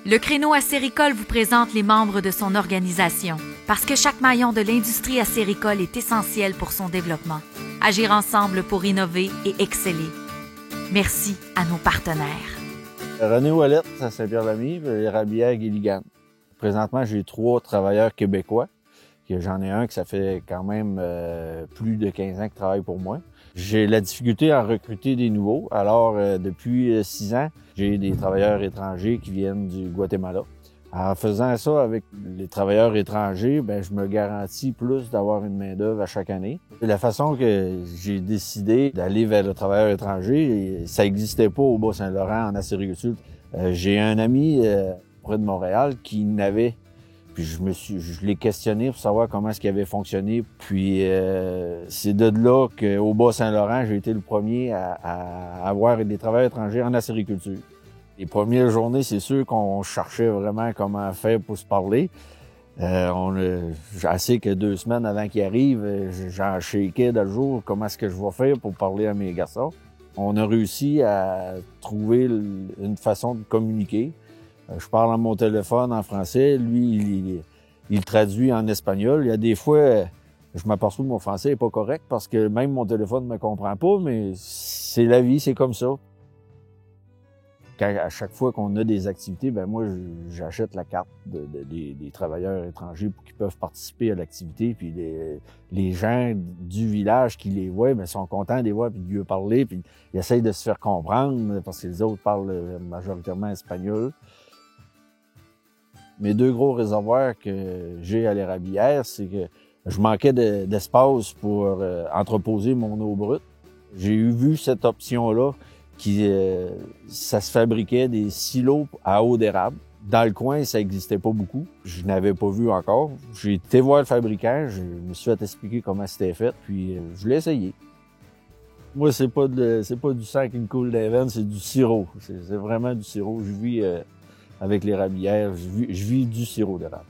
Le Créneau acéricole vous présente les membres de son organisation, parce que chaque maillon de l'industrie acéricole est essentiel pour son développement. Agir ensemble pour innover et exceller. Merci à nos partenaires. René Ouellette à Saint-Pierre-Lamy, érablière Guilligan. Présentement, j'ai 3 travailleurs québécois. J'en ai un que ça fait quand même plus de 15 ans qu'il travaille pour moi. J'ai la difficulté à recruter des nouveaux. Alors, depuis 6 ans, j'ai des travailleurs étrangers qui viennent du Guatemala. En faisant ça avec les travailleurs étrangers, je me garantis plus d'avoir une main-d'œuvre à chaque année. La façon que j'ai décidé d'aller vers le travailleur étranger, ça n'existait pas au Bas-Saint-Laurent en acériculture. J'ai un ami près de Montréal qui n'avait. Puis je l'ai questionné pour savoir comment est-ce qu'il avait fonctionné. Puis c'est de là qu'au Bas-Saint-Laurent, j'ai été le premier à avoir des travailleurs étrangers en acériculture. Les premières journées, c'est sûr qu'on cherchait vraiment comment faire pour se parler. Assez que 2 semaines avant qu'il arrive, j'en shakeais dans le jour comment est-ce que je vais faire pour parler à mes garçons. On a réussi à trouver une façon de communiquer. Je parle à mon téléphone en français, lui, il traduit en espagnol. Il y a des fois, je m'aperçois que mon français est pas correct parce que même mon téléphone ne me comprend pas, mais c'est la vie, c'est comme ça. À chaque fois qu'on a des activités, moi, j'achète la carte des travailleurs étrangers pour qu'ils peuvent participer à l'activité. Puis les gens du village qui les voient, sont contents de les voir puis de lui parler. Puis ils essayent de se faire comprendre parce que les autres parlent majoritairement espagnol. Mes 2 gros réservoirs que j'ai à l'érablière, c'est que je manquais d'espace pour entreposer mon eau brute. J'ai vu cette option-là qui ça se fabriquait des silos à eau d'érable. Dans le coin, ça n'existait pas beaucoup. Je n'avais pas vu encore. J'ai été voir le fabricant, je me suis fait expliquer comment c'était fait, puis je l'ai essayé. Moi, c'est pas du sang qui me coule des veines, c'est du sirop. C'est vraiment du sirop. Je vis avec l'érablière, je vis du sirop d'érable.